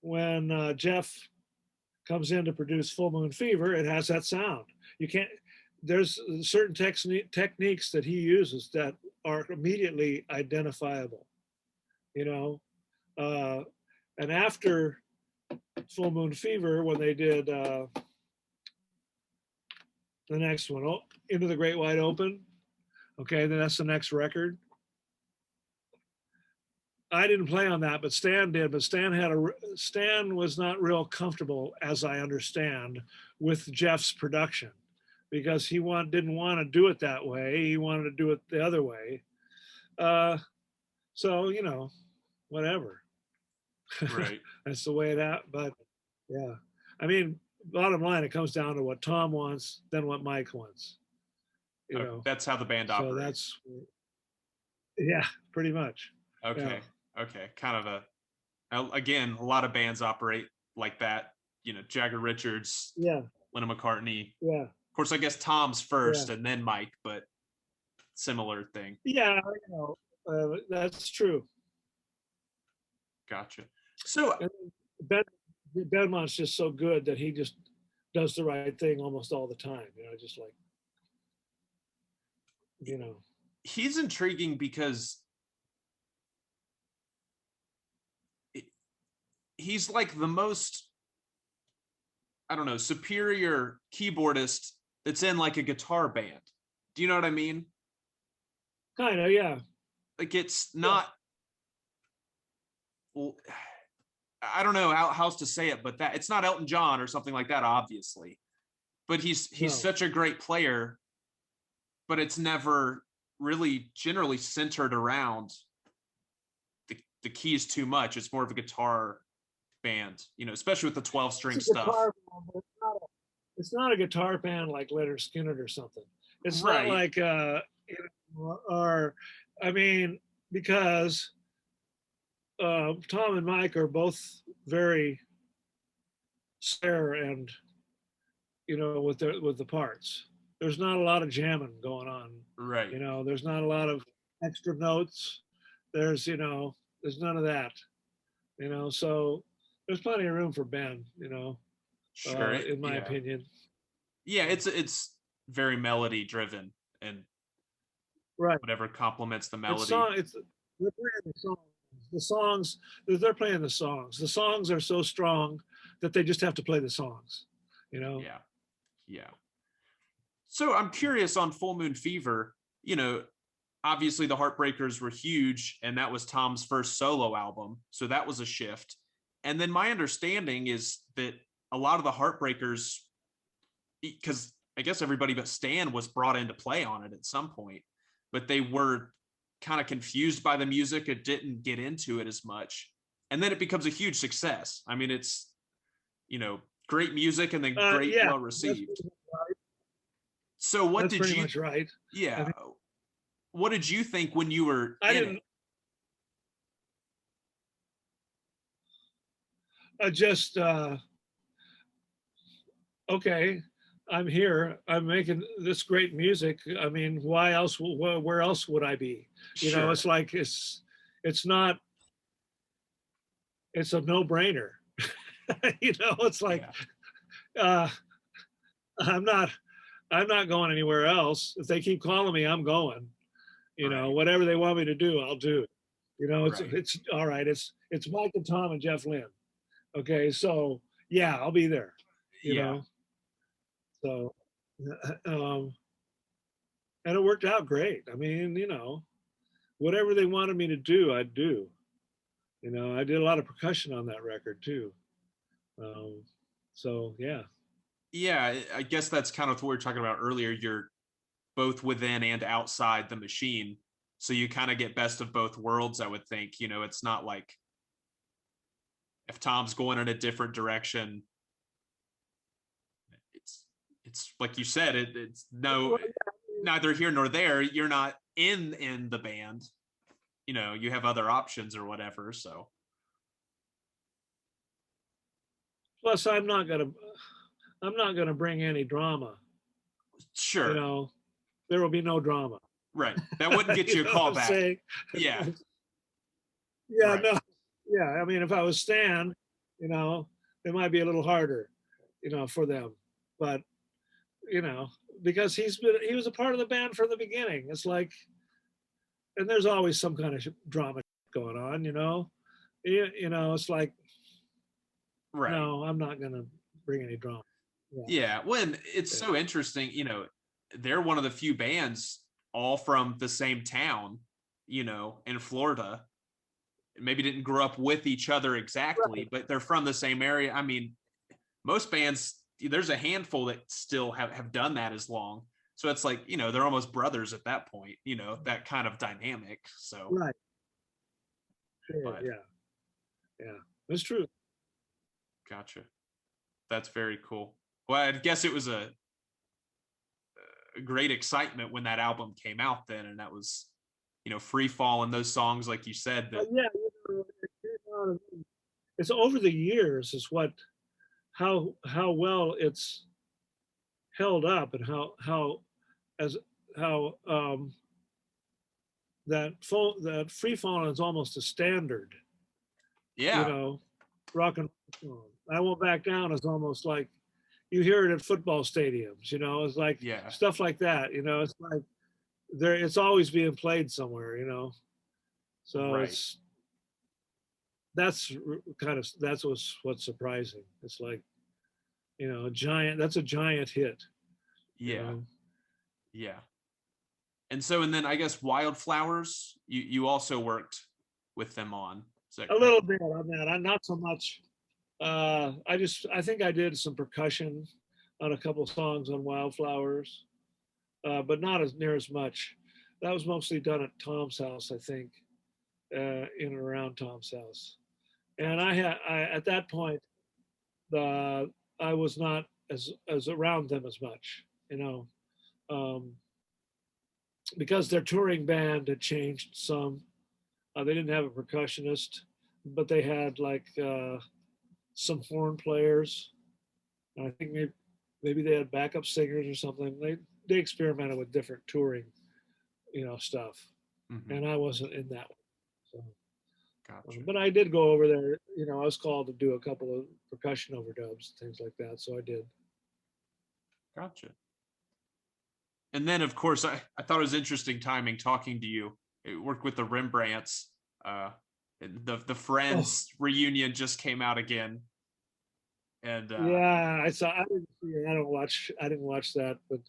when Jeff comes in to produce Full Moon Fever, it has that sound. You can't. There's certain techniques that he uses that are immediately identifiable. You know, uh, and after Full Moon Fever, when they did the next one, Into the Great Wide Open. Okay, then that's the next record. I didn't play on that, but Stan did. But Stan was not real comfortable, as I understand, with Jeff's production because he didn't want to do it that way. He wanted to do it the other way. Uh, so whatever. right. That's the way it happened. But yeah, I mean, bottom line, it comes down to what Tom wants, then what Mike wants. You know, That's how the band so operates. that's yeah, pretty much. Yeah, Okay, okay, kind of again, a lot of bands operate like that. Jagger Richards, yeah, Lennon McCartney. yeah, Of course, I guess Tom's yeah, first and then Mike, but similar thing. yeah. That's true. Gotcha. So And ben, Benmont's just so good that he just does the right thing almost all the time. Just like you know. he's intriguing because he's like the most, I don't know, superior keyboardist that's in like a guitar band. Do you know what I mean? Kind of, yeah, Like it's yeah. not, well, I don't know how else to say it, but that it's not Elton John or something like that, obviously. But he's No, such a great player, but it's never really generally centered around the keys too much. It's more of a guitar band, especially with the 12-string it's a stuff. guitar band, but it's not a guitar band like Leonard Skinner or something. It's not Right. like or I mean, because Tom and Mike are both very spare and with the parts. There's not a lot of jamming going on. Right. There's not a lot of extra notes. There's none of that. So there's plenty of room for Ben. Sure. In my Yeah. opinion. Yeah. It's very melody driven and Right. whatever complements the It's melody. song. It's they're playing the songs. The songs. They're playing the songs. The songs are so strong that they just have to play the songs. You know. Yeah. Yeah. So I'm curious on Full Moon Fever, you know, obviously the Heartbreakers were huge and that was Tom's first solo album. So that was a shift. And then my understanding is that a lot of the Heartbreakers, because I guess everybody but Stan was brought into play on it at some point, but they were kind of confused by the music and didn't get into it as much. And then it becomes a huge success. I mean, it's, great music and then great, Yeah. well That's received. pretty much right. So what That's did pretty you, much right. I yeah, mean, what did you think when you were I in it? didn't. I just okay. I'm here. I'm making this great music. I mean, why else? Where else would I be? Sure. It's like it's not. It's a no-brainer. It's like Yeah. uh, I'm not. I'm not going anywhere else. If they keep calling me, I'm going. Right. Whatever they want me to do, I'll do. It's Right. it's all right. It's Mike and Tom and Jeff Lynne. Okay, so yeah, I'll be there. You Yeah. know, so um, and it worked out great. I mean, whatever they wanted me to do, I'd do. I did a lot of percussion on that record too. Um, so yeah, Yeah, I guess that's kind of what we were talking about earlier. You're both within and outside the machine. So you kind of get best of both worlds, I would think. It's not like if Tom's going in a different direction, it's like you said, it's no well, neither here nor there. You're not in the band. You have other options or whatever. So plus I'm not gonna bring any drama. You sure, know, there will be no drama. right. That wouldn't get You you a know what call I'm back. saying? Yeah, Yeah, right. no, yeah. I mean, if I was Stan, you know, it might be a little harder, for them. But you know, because he was a part of the band from the beginning. It's like, and there's always some kind of drama going on. It's like, Right. no, I'm not gonna bring any drama. Yeah, Yeah. When it's yeah, so interesting, they're one of the few bands all from the same town, in Florida. Maybe didn't grow up with each other exactly, right. but they're from the same area. I mean, most bands, there's a handful that still have done that as long. So it's like, they're almost brothers at that point, that kind of dynamic. So, Right. Sure. but Yeah. Yeah. That's true. gotcha. That's very cool. Well, I guess it was a great excitement when that album came out then. And that was, Free Fall and those songs, like you said, that, Yeah. It's over the years is how well it's held up and as how that free falling is almost a standard. You yeah, know, rock and roll. I won't back down is almost like you hear it at football stadiums. It's like yeah, stuff like that. It's like it's always being played somewhere. So right. that's what's surprising. It's like that's a giant hit. You Yeah, know, yeah. And then I guess Wildflowers, you also worked with them on. Is that a correct? little bit on that. I'm not so much. I think I did some percussion on a couple songs on Wildflowers, but not as near as much. That was mostly done at Tom's house, I think, in and around Tom's house. And Gotcha. at that point, uh, I was not as around them as much, um, because their touring band had changed some. They didn't have a percussionist, but they had like some horn players. And I think maybe they had backup singers or something. They experimented with different touring, stuff, Hmm. and I wasn't in that one. So, Gotcha. but I did go over there. I was called to do a couple of percussion overdubs, things like that. So I did. Gotcha. And then, of course, I thought it was interesting timing talking to you. I worked with the Rembrandts. Uh, and the Oh, Friends reunion just came out again, and yeah, I saw. I didn't see it. I didn't watch that, but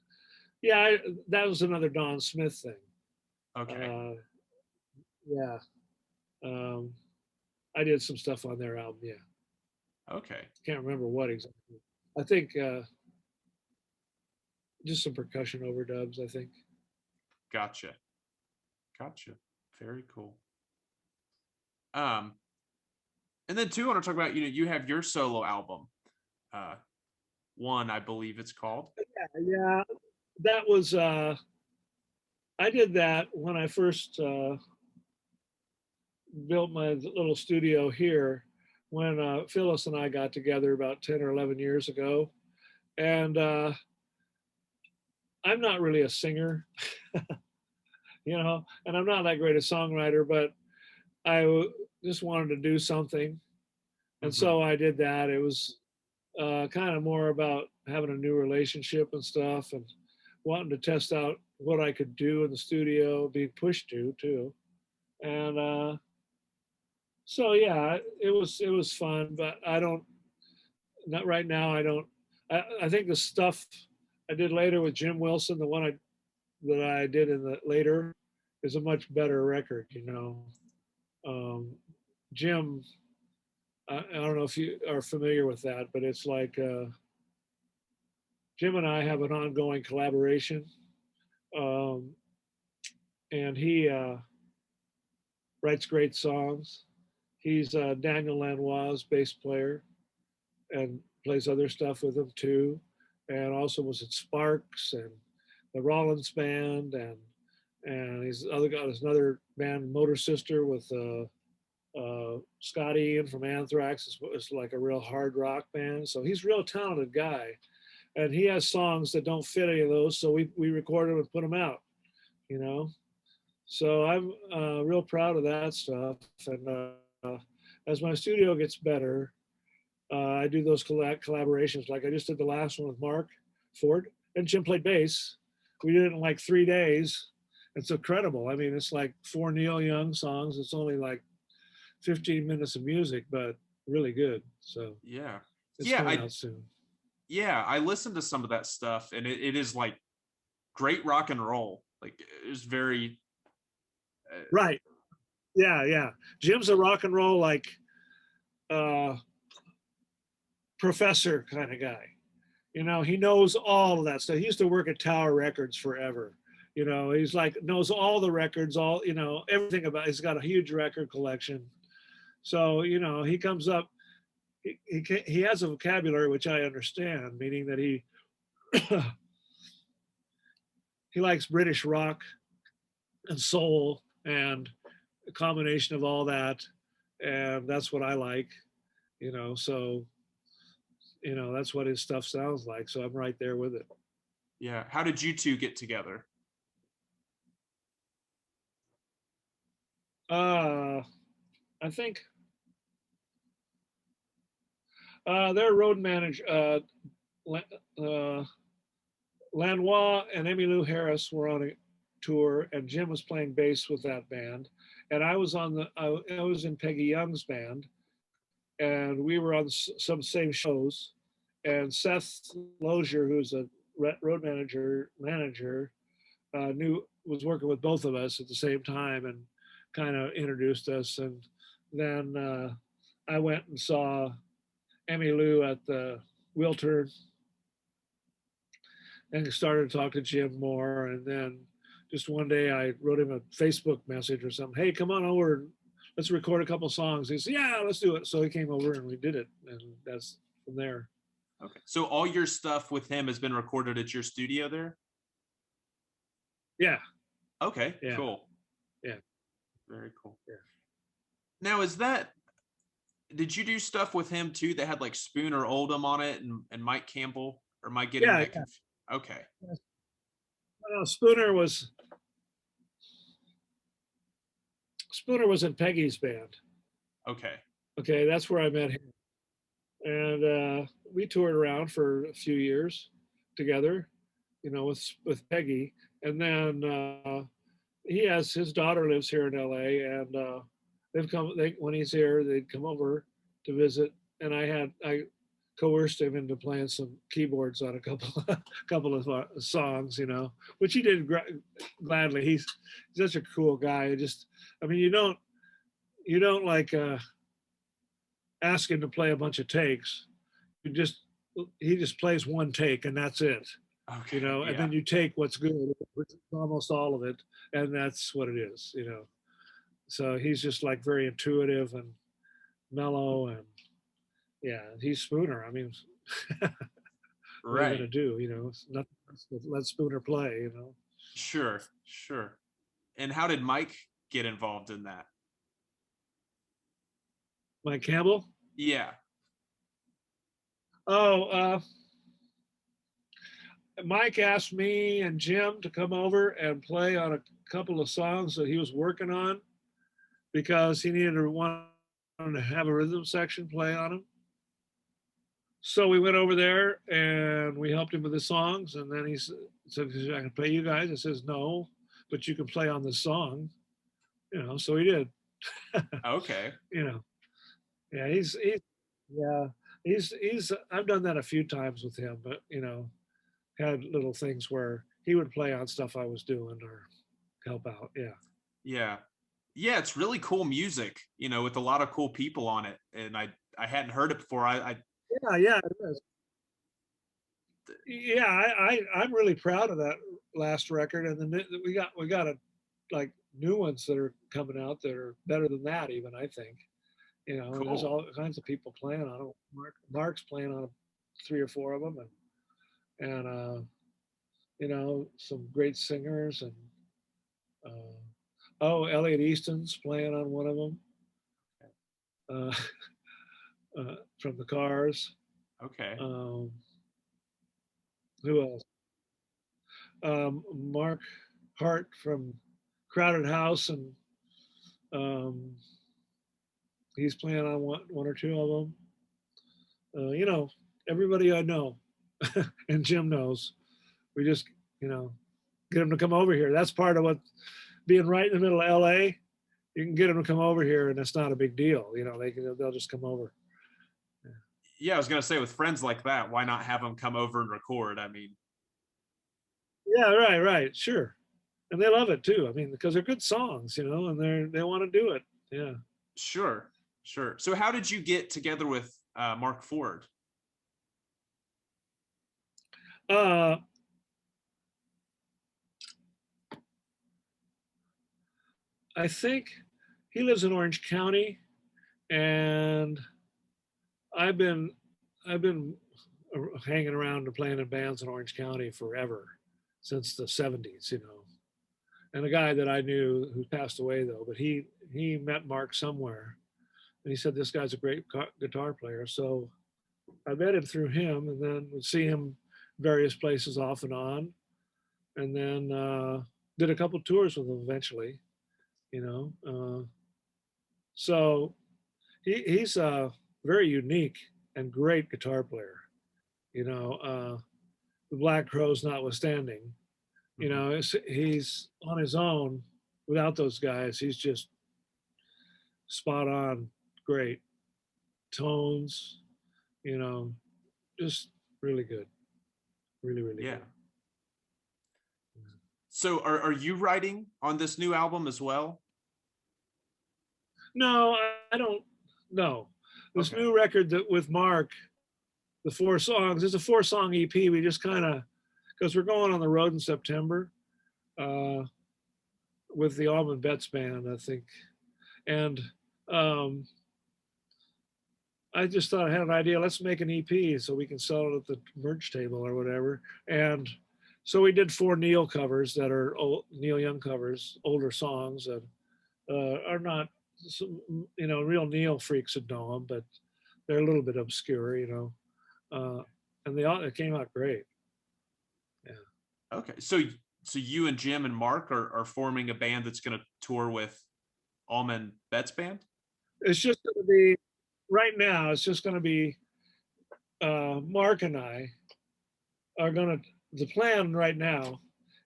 yeah, that was another Don Smith thing. okay, Uh, yeah, um, I did some stuff on their album. Yeah, okay, can't remember what exactly. I think just some percussion overdubs. I think. gotcha, gotcha. Very cool. Um, and then two, I want to talk about you have your solo album, uh, one I believe it's called. Yeah, that was. I did that when I first built my little studio here. When Phyllis and I got together about 10 or 11 years ago, and I'm not really a singer, and I'm not that great a songwriter, but just wanted to do something, and Hmm. so I did that. It was kind of more about having a new relationship and stuff, and wanting to test out what I could do in the studio, being pushed to too, and so yeah, it was fun. But I don't not right now. I don't. I think the stuff I did later with Jim Wilson. The one that I did in the later is a much better record. Um, Jim, I don't know if you are familiar with that, but it's like Jim and I have an ongoing collaboration, um, and he writes great songs. He's Daniel Lanois' bass player and plays other stuff with him too, and also was at Sparks and the Rollins Band, and he's other got his another band, Motor Sister, with Scott Ian from Anthrax. It's like a real hard rock band. So he's a real talented guy, and he has songs that don't fit any of those. So we record them and put them out. You know, so I'm real proud of that stuff. And as my studio gets better, I do those collaborations. Like I just did the last one with Mark Ford, and Jim played bass. We did it in like 3 days. It's incredible. I mean, it's like 4 Neil Young songs. It's only like 15 minutes of music, but really good. So Yeah. it's Yeah, coming out soon. I listened to some of that stuff, and it is like great rock and roll. Like it's very Right. Yeah, yeah. Jim's a rock and roll like uh professor kind of guy. He knows all of that stuff. He used to work at Tower Records forever. He's like knows all the records, all everything about. He's got a huge record collection. So he comes up. He has a vocabulary which I understand, meaning that he he likes British rock and soul and a combination of all that, and that's what I like. So that's what his stuff sounds like. So I'm right there with it. yeah. How did you two get together? I think their road manager, Lanois and Emmylou Harris were on a tour, and Jim was playing bass with that band, and I was I was in Peggy Young's band, and we were on some same shows, and Seth Lozier, who's a road manager, knew was working with both of us at the same time, and kind of introduced us, and then I went and saw Emmylou at the Wiltern and started to talk to Jim more. And then just one day I wrote him a Facebook message or something. Hey, come on over. Let's record a couple songs. He said, yeah, let's do it. So he came over and we did it. And that's from there. Okay. So all your stuff with him has been recorded at your studio there? Yeah. Okay, yeah. Cool. Yeah. Very cool. Yeah. Now, did you do stuff with him too that had like Spooner Oldham on it and Mike Campbell? Or am I getting that confused? Okay. Spooner was in Peggy's band. Okay, that's where I met him. And we toured around for a few years together, with Peggy. And then his daughter lives here in LA, and when he's here, they'd come over to visit. And I coerced him into playing some keyboards on a couple of songs, which he did gladly. He's such a cool guy. You don't like ask him to play a bunch of takes. He just plays one take and that's it. Okay. And then you take what's good, which is almost all of it, and that's what it is. So he's just like very intuitive and mellow, and yeah, he's Spooner. What are you gonna do? It's nothing else but let Spooner play. Sure. And how did Mike get involved in that? Mike Campbell? Yeah. Oh, Mike asked me and Jim to come over and play on a couple of songs that he was working on because he needed to have a rhythm section play on them. So we went over there and we helped him with the songs. And then he said, I can play you guys. I says, no, but you can play on this song. So he did. Okay. Yeah, he's I've done that a few times with him, but had little things where he would play on stuff I was doing or help out. Yeah. Yeah. Yeah, it's really cool music, with a lot of cool people on it. And I hadn't heard it before. I Yeah, yeah, it is. Yeah, I'm really proud of that last record, and then we got like new ones that are coming out that are better than that even, I think. And there's Cool. all kinds of people playing on it. Mark's playing on three or four of them, and some great singers, and oh, Elliot Easton's playing on one of them, uh, from the Cars. Okay. Um, who else? Mark Hart from Crowded House, and um, he's playing on one or two of them. Everybody I know and Jim knows. We just, you know, get them to come over here. That's part of what being right in the middle of LA. You can get them to come over here, and it's not a big deal. They'll just come over. Yeah, I was gonna say with friends like that, why not have them come over and record? I mean, Yeah, right, right, sure. And they love it too. I mean, because they're good songs, and they want to do it. Yeah. sure, sure. So how did you get together with Mark Ford? Uh, I think he lives in Orange County, and I've been I've been hanging around and playing in bands in Orange County forever, since the '70s. And a guy that I knew who passed away though, but he met Mark somewhere, and he said this guy's a great guitar player. So I met him through him, and then would see him various places off and on, and then did a couple tours with him eventually. You know, so he's a very unique and great guitar player. The Black Crows notwithstanding, Mhm. he's on his own. Without those guys, he's just spot on, great tones. You know, just really good, really really Yeah. good. So are you writing on this new album as well? No, I don't. No, this Okay. new record that with Mark, the four songs. It's a four-song EP. We just kind of, because we're going on the road in September, uh, with the Almond Betts band, I think, and um, I just thought I had an idea. Let's make an EP so we can sell it at the merch table or whatever. And so we did four Neil covers that are Neil Young covers, older songs that are not, real Neil freaks would know them, but they're a little bit obscure. And it came out great. Yeah. Okay. So you and Jim and Mark are forming a band that's going to tour with Allman Betts band? It's just going to be, right now, it's just going to be Mark and I are going to, the plan right now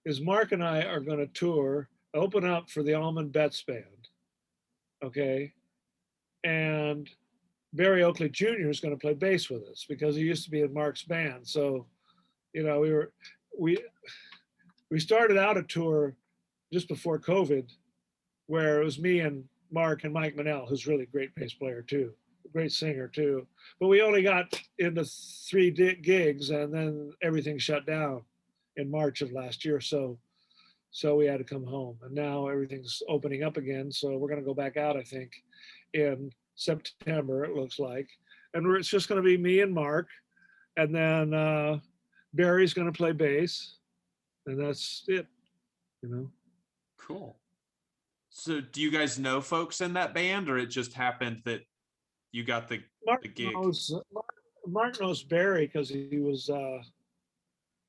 is Mark and I are going to tour, open up for the Almond Betts band. Okay. And Barry Oakley Jr. is going to play bass with us because he used to be in Mark's band. So, we we started out a tour just before COVID where it was me and Mark and Mike Manell, who's really a great bass player too, a great singer too. But we only got into three gigs, and then everything shut down in March of last year. So we had to come home, and now everything's opening up again. So we're going to go back out, I think, in September. It looks like, and it's just going to be me and Mark, and then Barry's going to play bass, and that's it. You know. Cool. So do you guys know folks in that band, or it just happened that you got Mark the gig? knows Mark knows Barry because he was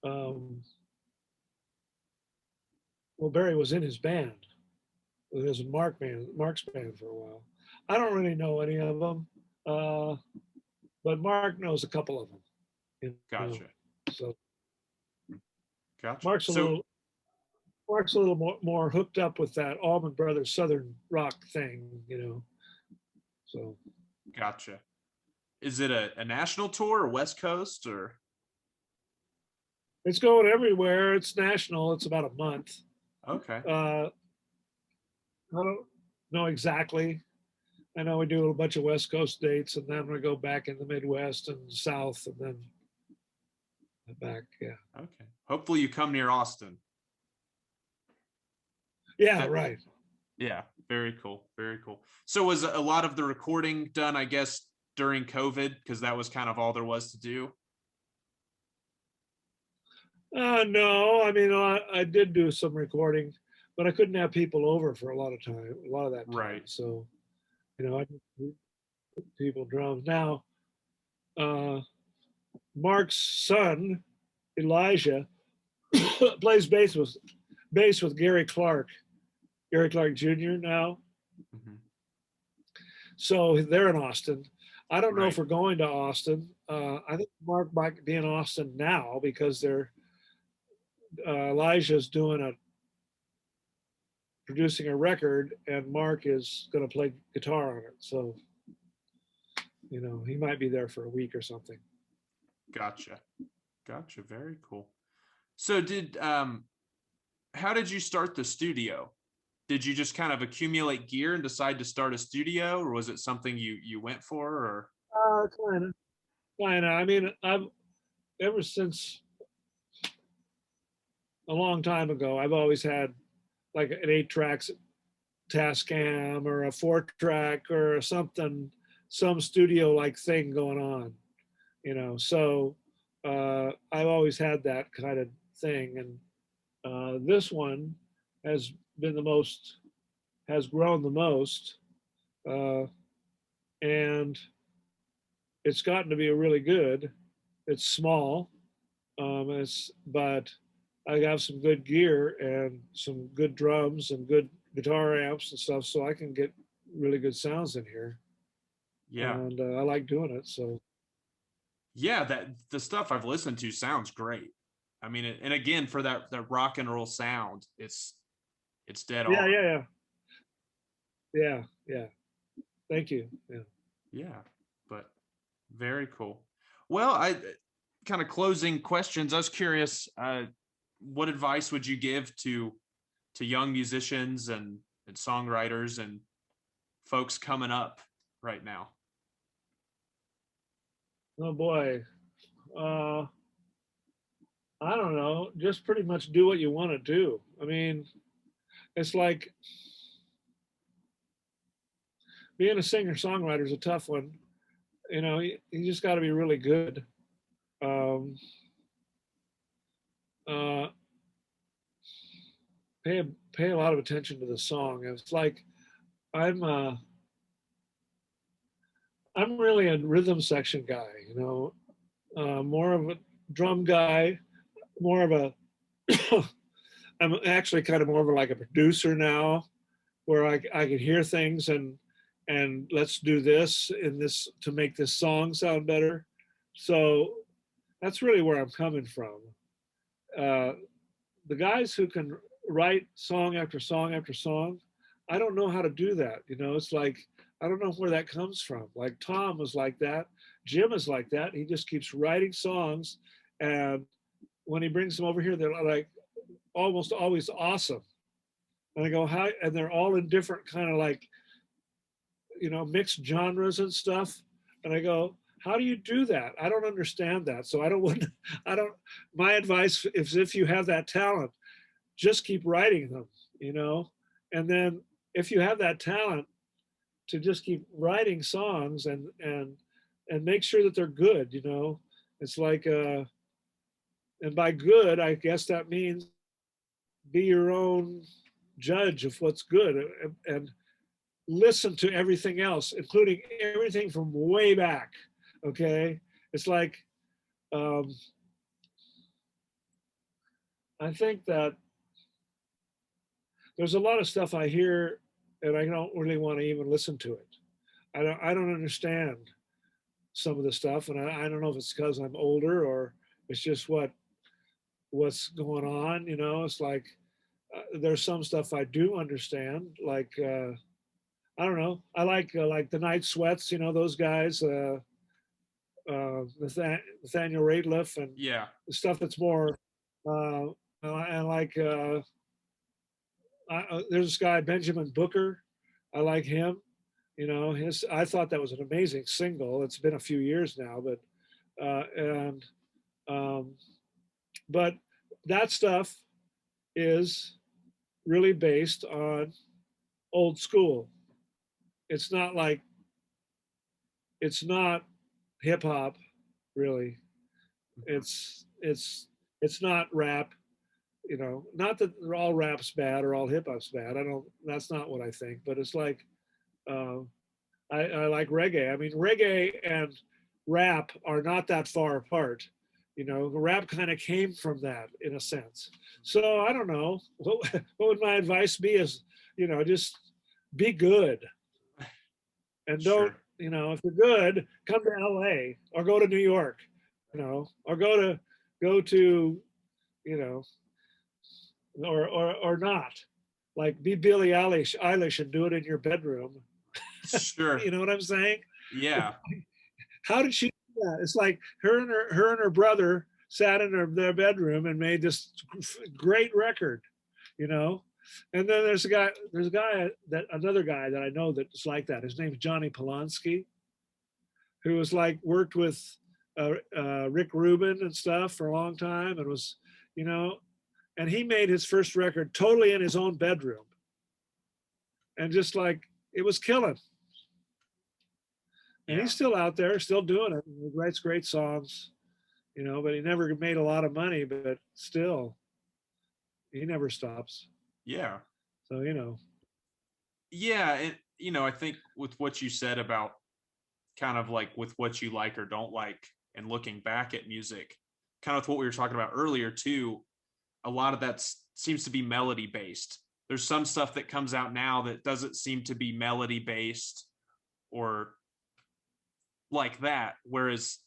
um, Barry was in his band. It was Mark's band for a while. I don't really know any of them, uh, but Mark knows a couple of them. You know, Gotcha. so Gotcha. Mark's a So little Mark's a little more hooked up with that Allman Brothers Southern rock thing. So gotcha. Is it a national tour or West Coast or? It's going everywhere. It's national. It's about a month. Okay. I don't know exactly. I know we do a bunch of West Coast dates, and then we go back in the Midwest and South, and then back. Yeah. Okay. Hopefully you come near Austin. Yeah. That Right. yeah, very cool. Very cool. So was a lot of the recording done, I guess, during COVID because that was kind of all there was to do? No, I mean, I did do some recording, but I couldn't have people over for a lot of time, a lot of that time. Right. So, I just people drums. Now, uh, Mark's son, Elijah, plays bass with Gary Clark Jr. now. Mm-hmm. So they're in Austin. I don't know Right. if we're going to Austin. I think Mark might be in Austin now because Elijah's producing a record, and Mark is going to play guitar on it. So, he might be there for a week or something. Gotcha. Gotcha. Very cool. So how did you start the studio? Did you just kind of accumulate gear and decide to start a studio, or was it something you went for, or Kind of, kind of. I mean, I've ever since a long time ago, I've always had like an 8 track Tascam or a 4 track or something, some studio like thing going on, So I've always had that kind of thing, and this one has been has grown the most, uh, and it's gotten to be really good. It's small, but I have some good gear and some good drums and good guitar amps and stuff, so I can get really good sounds in here, yeah, and I like doing it. So yeah, that the stuff I've listened to sounds great. I mean, and again, for that rock and roll sound, it's dead yeah, on. yeah, yeah, yeah, yeah. Thank you. Yeah. Yeah, but very cool. Well, I kind of closing questions. I was curious, what advice would you give to young musicians and songwriters and folks coming up right now? Oh boy. Uh, I don't know. Just pretty much do what you want to do. I mean, it's like being a singer songwriter is a tough one. You just got to be really good. Um, uh, pay a lot of attention to the song. It's like I'm uh, I'm really a rhythm section guy. More of a drum guy, more of a I'm actually kind of more of like a producer now, where I can hear things and let's do this in this to make this song sound better. So that's really where I'm coming from. Uh, the guys who can write song after song after song, I don't know how to do that. It's like I don't know where that comes from. Like Tom was like that, Jim is like that. He just keeps writing songs, and when he brings them over here, they're like almost always awesome. And I go, how? And they're all in different kind of like mixed genres and stuff. And I go, how do you do that? I don't understand that. So I don't want. I don't. My advice is if you have that talent, just keep writing them. And then if you have that talent to just keep writing songs and make sure that they're good. It's like and by good, I guess that means be your own judge of what's good and listen to everything else, including everything from way back. Okay, it's like um, I think that there's a lot of stuff I hear and I don't really want to even listen to it. I don't understand some of the stuff, and I don't know if it's because I'm older or it's just what's going on. It's like there's some stuff I do understand, like I don't know. I like the Night Sweats, those guys, Nathaniel Rateliff, and Yeah. the stuff that's more And like there's this guy Benjamin Booker. I like him. You know, his I thought that was an amazing single. It's been a few years now, but and um, but that stuff is really based on old school. It's not like it's not hip hop really. Mhm. It's not rap. You know, not that all rap's bad or all hip hop's bad. I don't. That's not what I think. But it's like uh, I like reggae. I mean, reggae and rap are not that far apart. You know, the rap kind of came from that in a sense. So I don't know. What would my advice be? Is just be good and don't. Sure. If you're good, come to L.A. or go to New York. Or go to you know, or not. Like be Billie Eilish and do it in your bedroom. Sure. You know what I'm saying? Yeah. How did she do that? It's like her and her brother sat in their bedroom and made this great record, you know. And then there's another guy that I know that's like that. His name's Johnny Polanski, who was like worked with Rick Rubin and stuff for a long time, and was, you know, and he made his first record totally in his own bedroom, and just like it was killing. And Yeah. he's still out there, still doing it. He writes great songs, but he never made a lot of money, but still, he never stops. Yeah. So. Yeah. And, I think with what you said about kind of like with what you like or don't like and looking back at music, kind of what we were talking about earlier too, a lot of that seems to be melody based. There's some stuff that comes out now that doesn't seem to be melody based or like that. Whereas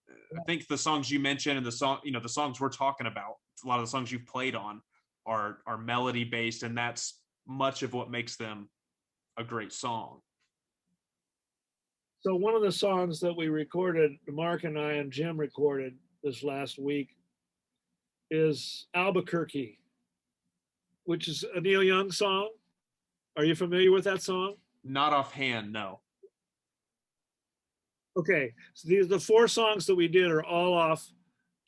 I think the songs you mentioned and the songs we're talking about, a lot of the songs you've played on are melody based, and that's much of what makes them a great song. So one of the songs that we recorded, Mark and I and Jim recorded this last week, is Albuquerque, which is a Neil Young song. Are you familiar with that song? Not offhand, no. Okay, so the four songs that we did are all off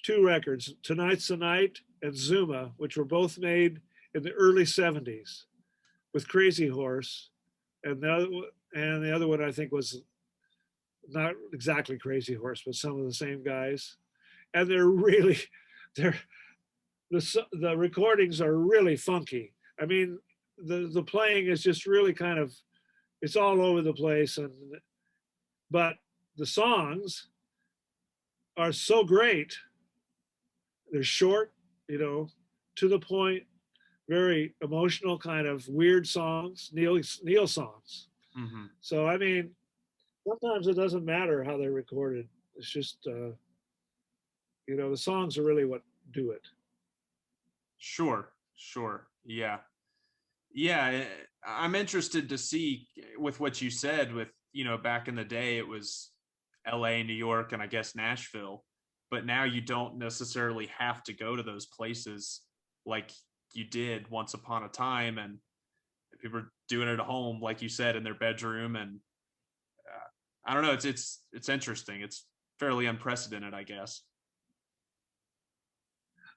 two records, Tonight's the Night and Zuma, which were both made in the early 70s with Crazy Horse. And the other one I think was not exactly Crazy Horse, but some of the same guys. And they're the recordings are really funky. I mean, the playing is just really kind of it's all over the place, but the songs are so great. They're short, to the point, very emotional, kind of weird songs, Neil songs. Hmm. So I mean, sometimes it doesn't matter how they're recorded. It's just the songs are really what do it. Sure, sure. Yeah. Yeah, I'm interested to see with what you said with, back in the day it was LA, New York, and I guess Nashville, but now you don't necessarily have to go to those places like you did once upon a time, and people are doing it at home like you said in their bedroom. And I don't know, it's interesting. It's fairly unprecedented, I guess.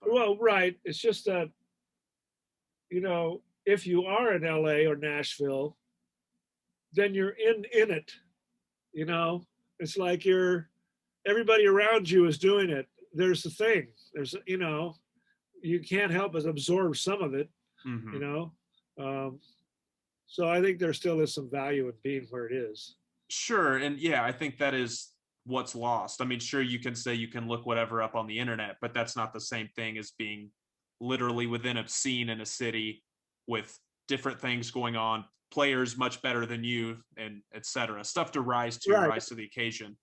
But Well, right. It's just that if you are in LA or Nashville, then you're in it. You know, it's like everybody around you is doing it. There's the thing. You can't help but absorb some of it. You mhm. know, um, so I think there still is some value in being where it is. Sure. And yeah, I think that is what's lost. I mean, sure, you can say you can look whatever up on the internet, but that's not the same thing as being literally within a scene in a city with different things going on, players much better than you, and etc. Stuff to Right. rise to the occasion.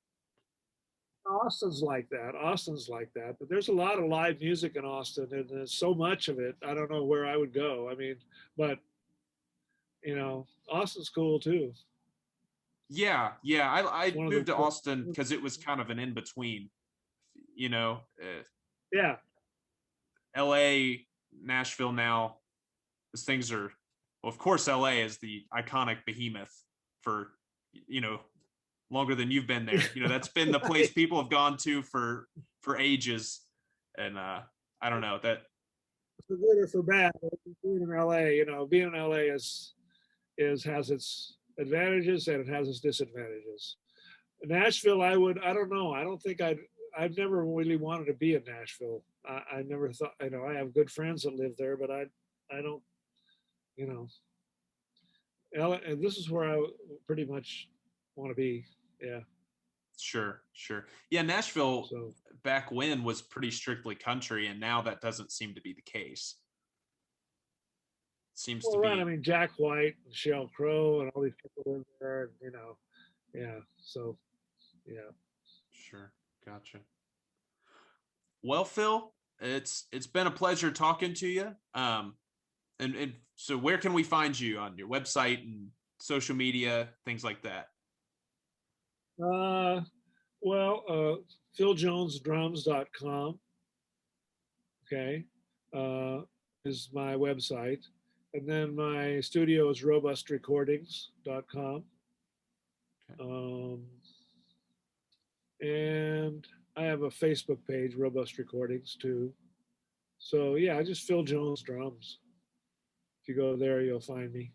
Austin's like that. But there's a lot of live music in Austin, and there's so much of it. I don't know where I would go. I mean, but Austin's cool too. Yeah, yeah. It's I one of moved the to Austin because it was kind of an in between, you know. yeah. LA, Nashville now, as things are, well, of course, LA is the iconic behemoth for, you know, longer than you've been there. You know, that's been the place Right. people have gone to for ages. And I don't know that. For good or for bad, being in LA, being in LA is has its advantages and it has its disadvantages. Nashville, I don't know. I don't think I've never really wanted to be in Nashville. I never thought, I have good friends that live there, but I don't, you know, LA, and this is where I pretty much want to be. Yeah. Sure, sure. Yeah, Nashville So, back when was pretty strictly country, and now that doesn't seem to be the case. It seems to well, right. I be. mean, Jack White and Sheryl Crow and all these people live there, and, yeah. So, yeah. Sure, gotcha. Well, Phil, it's been a pleasure talking to you. And so where can we find you on your website and social media, things like that? Uh, well, philjonesdrums.com. Okay. Uh, is my website. And then my studio is robustrecordings.com. Okay. And I have a Facebook page, Robust Recordings, too. So yeah, I just Phil Jones Drums. If you go there, you'll find me.